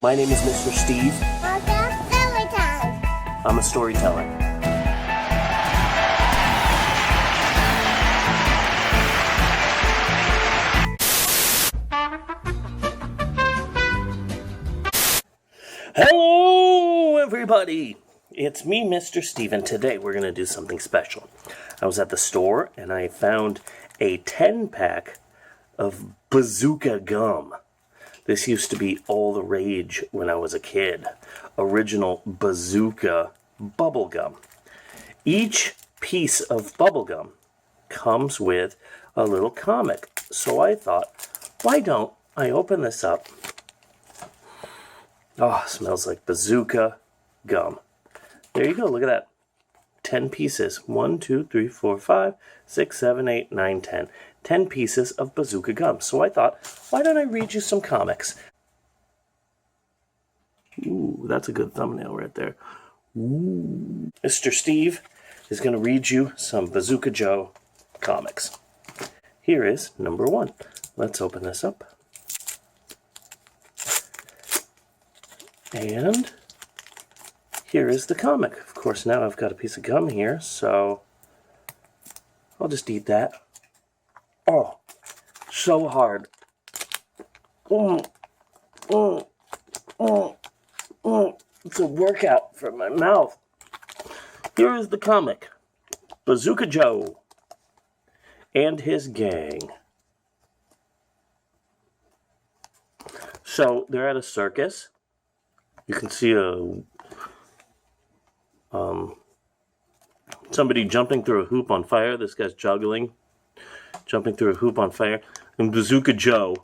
My name is Mr. Steve. Storytime. I'm a storyteller. Hello, everybody. It's me, Mr. Steve, and today we're going to do something special. I was at the store, and I found a 10-pack of Bazooka gum. This used to be all the rage when I was a kid. Original Bazooka bubble gum. Each piece of bubble gum comes with a little comic. So I thought, why don't I open this up? Oh, it smells like Bazooka gum. There you go, look at that. 10 pieces. 1, 2, 3, 4, 5, 6, 7, 8, 9, 10. 10 pieces of Bazooka gum. So I thought, why don't I read you some comics? Ooh, that's a good thumbnail right there. Ooh. Mr. Steve is going to read you some Bazooka Joe comics. Here is number 1. Let's open this up. And here is the comic. Of course, now I've got a piece of gum here, so I'll just eat that. Oh, so hard. It's a workout for my mouth. Here is the comic. Bazooka Joe and his gang. So they're at a circus. You can see somebody jumping through a hoop on fire. This guy's juggling. Jumping through a hoop on fire. And Bazooka Joe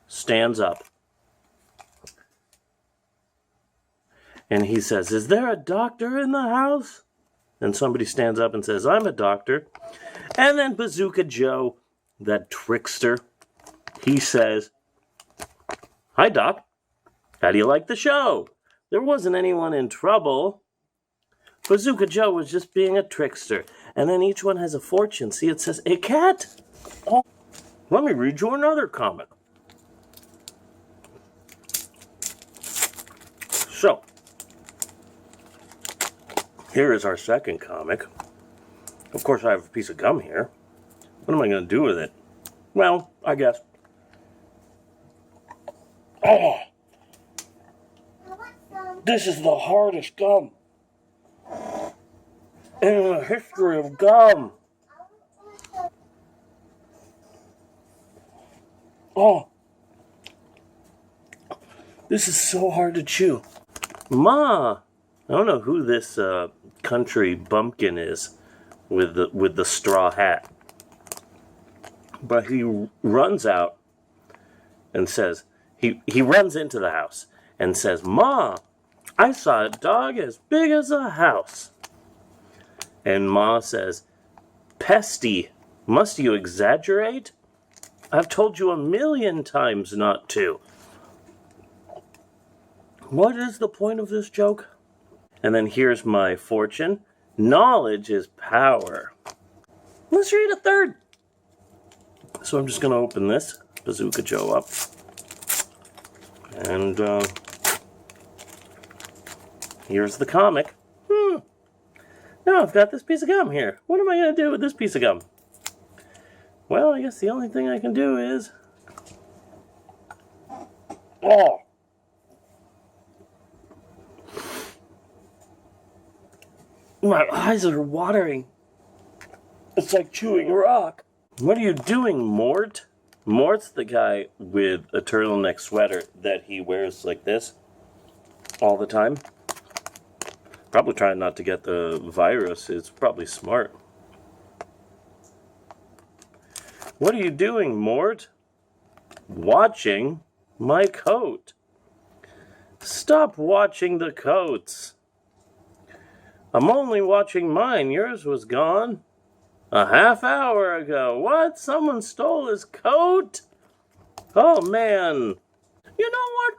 stands up. And he says, "Is there a doctor in the house?" And somebody stands up and says, "I'm a doctor." And then Bazooka Joe, that trickster, he says, "Hi, Doc. How do you like the show? There wasn't anyone in trouble." Bazooka Joe was just being a trickster. And then each one has a fortune. See, it says, "A cat." Oh, let me read you another comic. So, here is our second comic. Of course, I have a piece of gum here. What am I going to do with it? Well, I guess. Oh! This is the hardest gum in the history of gum. Oh, this is so hard to chew. Ma, I don't know who this country bumpkin is with the straw hat, but he runs out and says he runs into the house and says, "Ma, I saw a dog as big as a house." And Ma says, "Pesty, must you exaggerate? I've told you 1,000,000 times not to." What is the point of this joke? And then here's my fortune. Knowledge is power. Let's read a third. So I'm just going to open this Bazooka Joe up. And here's the comic. Now I've got this piece of gum here. What am I going to do with this piece of gum? Well, I guess the only thing I can do is... Oh! My eyes are watering. It's like chewing rock. What are you doing, Mort? Mort's the guy with a turtleneck sweater that he wears like this all the time. Probably trying not to get the virus. It's probably smart. What are you doing, Mort? Watching my coat. Stop watching the coats. I'm only watching mine. Yours was gone a half hour ago. What? Someone stole his coat? Oh, man. You know what?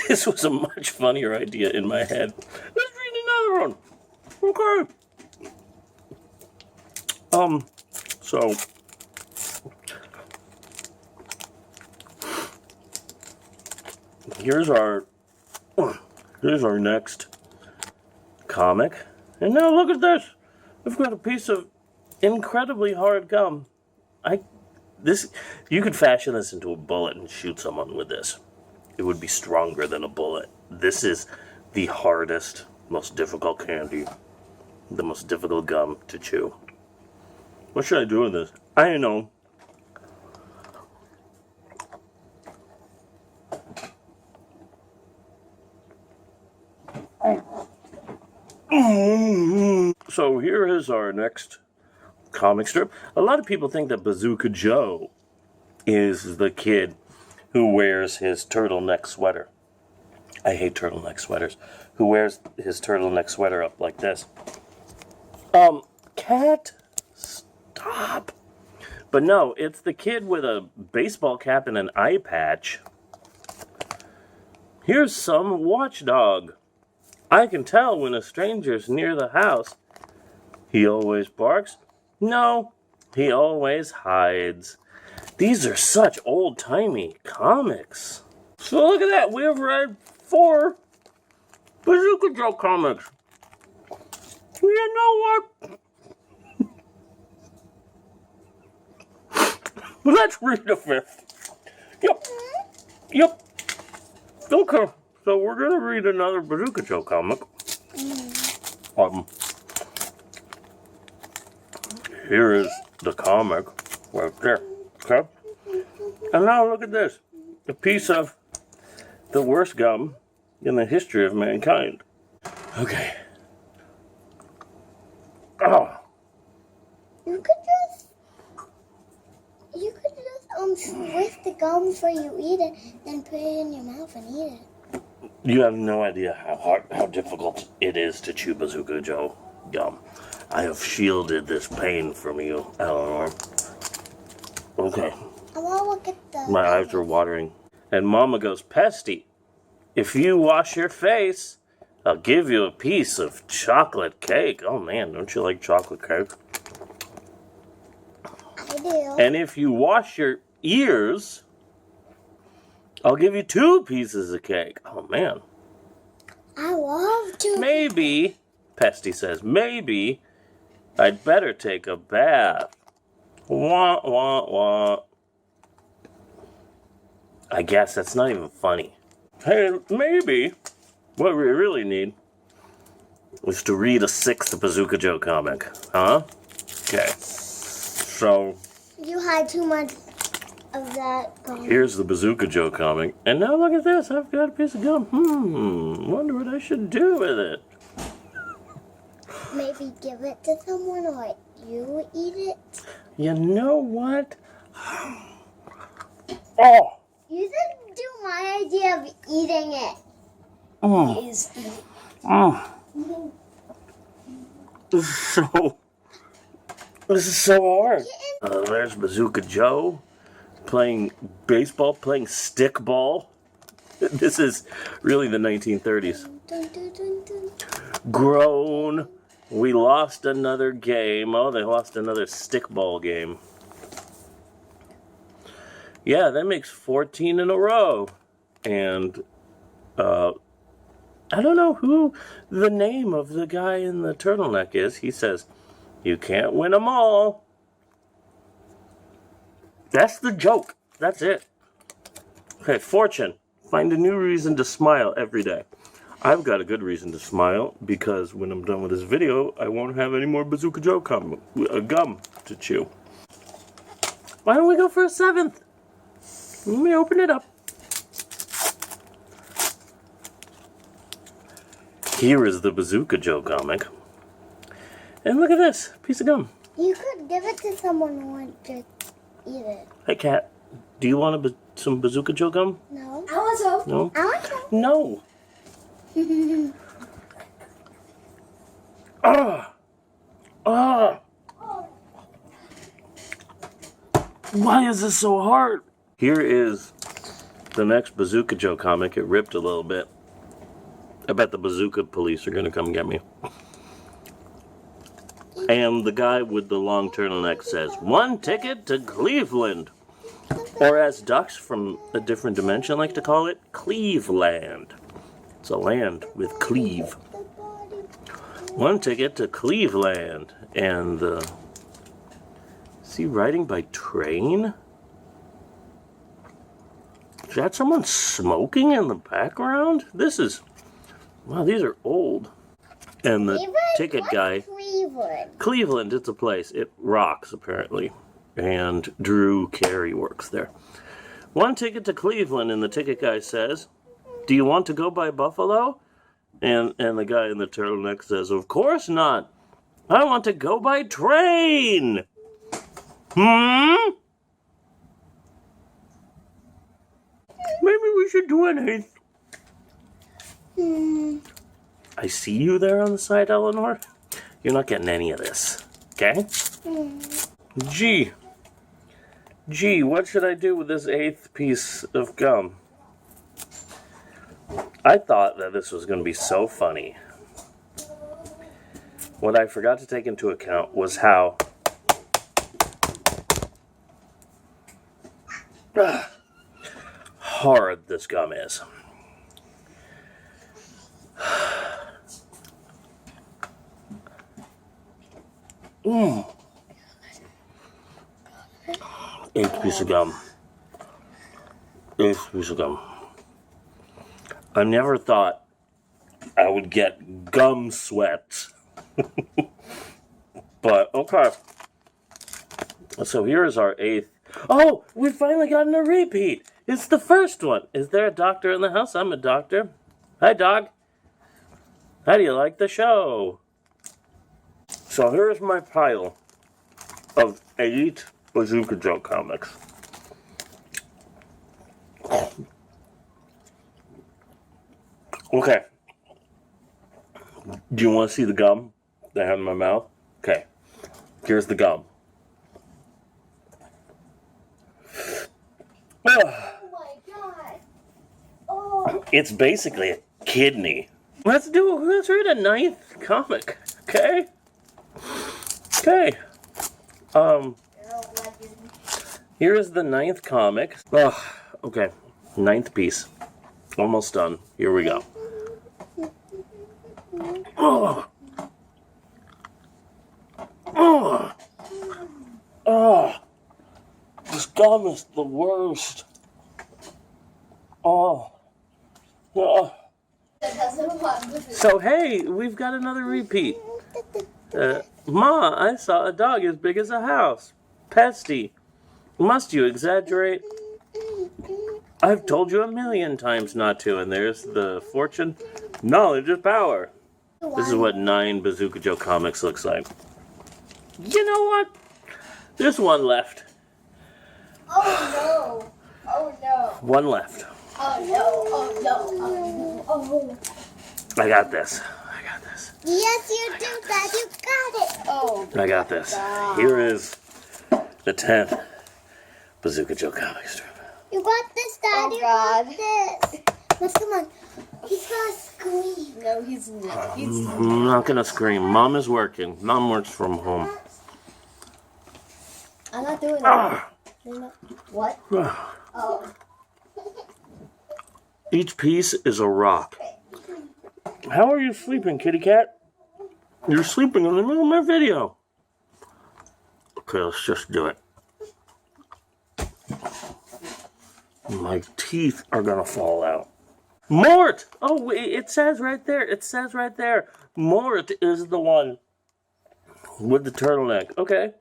This was a much funnier idea in my head. Let's read another one. Okay. So here's our next comic. And now look at this. We've got a piece of incredibly hard gum. You could fashion this into a bullet and shoot someone with this. It would be stronger than a bullet. This is the hardest, most difficult candy, the most difficult gum to chew. What should I do with this? I don't know. So here is our next comic strip. A lot of people think that Bazooka Joe is the kid who wears his turtleneck sweater. I hate turtleneck sweaters. Who wears his turtleneck sweater up like this. Cat, stop. But no, it's the kid with a baseball cap and an eye patch. Here's some watchdog. I can tell when a stranger's near the house. He always barks. No, he always hides. These are such old-timey comics. So look at that. We have read 4 Bazooka Joe comics. You know what? Let's read the 5th. Yep. Okay. So we're going to read another Bazooka Joe comic. Here is the comic right there. Okay? And now look at this. A piece of the worst gum in the history of mankind. Okay. Oh. You could just swish the gum before you eat it, then put it in your mouth and eat it. You have no idea how difficult it is to chew Bazooka Joe gum. I have shielded this pain from you, Eleanor. Okay. I want to look at the... My eyes are watering. And Mama goes, Pesty, if you wash your face, I'll give you a piece of chocolate cake. Oh man, don't you like chocolate cake? I do. And if you wash your ears, I'll give you 2 pieces of cake. Oh man. I love to... Maybe, Pesty says, maybe I'd better take a bath. Wah, wah, wah. I guess that's not even funny. Hey, maybe what we really need is to read a 6th Bazooka Joe comic. Huh? Okay. So... You had too much of that gum. Here's the Bazooka Joe comic. And now look at this. I've got a piece of gum. Wonder what I should do with it. Maybe give it to someone or you eat it. You know what? Oh! You should do my idea of eating it. Oh. Is eat it. Oh. This is so hard. There's Bazooka Joe playing baseball, playing stickball. This is really the 1930s. Dun, dun, dun, dun. Grown. We lost another game. Oh, they lost another stickball game. Yeah, that makes 14 in a row. And I don't know who the name of the guy in the turtleneck is. He says, you can't win them all. That's the joke. That's it. Okay, Fortune. Find a new reason to smile every day. I've got a good reason to smile because when I'm done with this video, I won't have any more Bazooka Joe gum to chew. Why don't we go for a 7th? Let me open it up. Here is the Bazooka Joe comic. And look at this piece of gum. You could give it to someone who would just eat it. Hey, Cat. Do you want some Bazooka Joe gum? No. I want some. No? I want some. No. Why is this so hard? Here is the next Bazooka Joe comic. It ripped a little bit. I bet the bazooka police are going to come get me. And the guy with the long turtleneck says, 1 ticket to Cleveland. Or as ducks from a different dimension like to call it, Cleveland. It's a land with cleave. One ticket to Cleveland. And is he riding by train? Is that someone smoking in the background? This is... Wow, these are old. And the ticket guy... Cleveland. Cleveland, it's a place. It rocks, apparently. And Drew Carey works there. One ticket to Cleveland, and the ticket guy says, "Do you want to go by Buffalo?" And the guy in the turtleneck says, "Of course not. I want to go by train." Maybe we should do an 8th. I see you there on the side, Eleanor. You're not getting any of this, okay? Gee, what should I do with this 8th piece of gum? I thought that this was going to be so funny. What I forgot to take into account was how hard this gum is. Eighth piece of gum. I never thought I would get gum sweat. But, okay. So here's our 8th. Oh, we finally gotten a repeat. It's the first one. Is there a doctor in the house? I'm a doctor. Hi, dog. How do you like the show? So here's my pile of 8 Bazooka Joe comics. Okay. Do you want to see the gum that I have in my mouth? Okay. Here's the gum. Oh my god. Oh. It's basically a kidney. Let's read a 9th comic. Okay? Okay. Here is the 9th comic. Okay. 9th piece. Almost done. Here we go. Oh. This gum is the worst. So hey, we've got another repeat. Ma, I saw a dog as big as a house. Pesty. Must you exaggerate? I've told you 1,000,000 times not to, and there's the fortune. Knowledge is power. This is what 9 Bazooka Joe comics looks like. You know what? There's one left. Oh no. Oh no. One left. Oh no. Oh no. Oh no. I got this. Yes, you do, Dad. You got it. Oh. I got this. God. Here is the 10th Bazooka Joe comic strip. You got this, Dad. Oh, you got this. Let's come on. He's gonna scream. No, he's not. I'm not gonna scream. Mom is working. Mom works from home. I'm not doing that. What? Oh. Each piece is a rock. How are you sleeping, kitty cat? You're sleeping in the middle of my video. Okay, let's just do it. My teeth are gonna fall out. Mort! Oh, wait, it says right there. It says right there. Mort is the one with the turtleneck. Okay.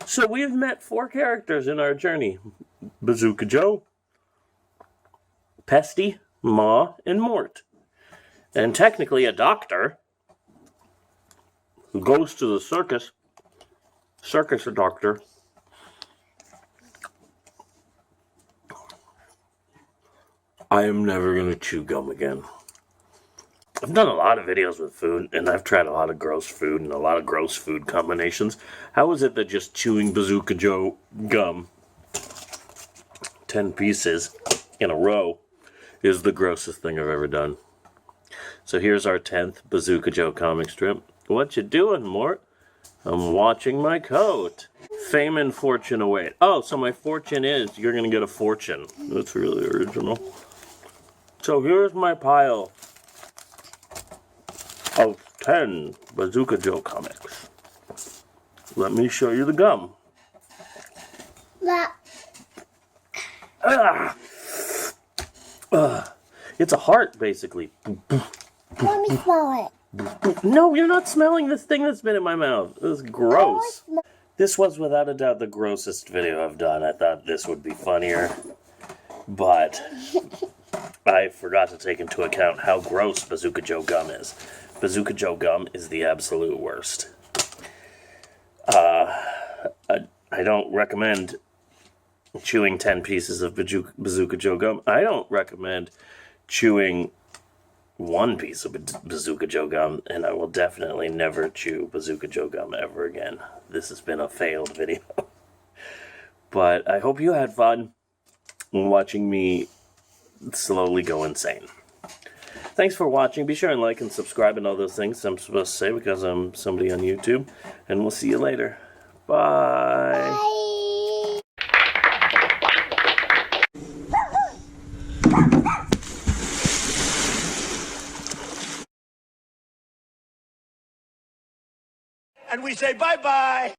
So we've met 4 characters in our journey. Bazooka Joe, Pesty, Ma, and Mort. And technically a doctor who goes to the circus. Circus doctor. I am never going to chew gum again. I've done a lot of videos with food, and I've tried a lot of gross food and a lot of gross food combinations. How is it that just chewing Bazooka Joe gum, 10 pieces in a row, is the grossest thing I've ever done? So here's our 10th Bazooka Joe comic strip. What you doing, Mort? I'm watching my coat. Fame and fortune await. Oh, so my fortune is you're gonna get a fortune. That's really original. So here's my pile of 10 Bazooka Joe comics. Let me show you the gum. It's a heart, basically. Let me smell it. No, you're not smelling this thing that's been in my mouth. This is gross. This was without a doubt the grossest video I've done. I thought this would be funnier, but I forgot to take into account how gross Bazooka Joe gum is. Bazooka Joe gum is the absolute worst. I don't recommend chewing 10 pieces of Bazooka Joe gum. I don't recommend chewing 1 piece of Bazooka Joe gum, and I will definitely never chew Bazooka Joe gum ever again. This has been a failed video. But I hope you had fun watching me slowly go insane. Thanks for watching. Be sure and like and subscribe and all those things I'm supposed to say because I'm somebody on YouTube. And we'll see you later. Bye. Bye. And we say bye-bye.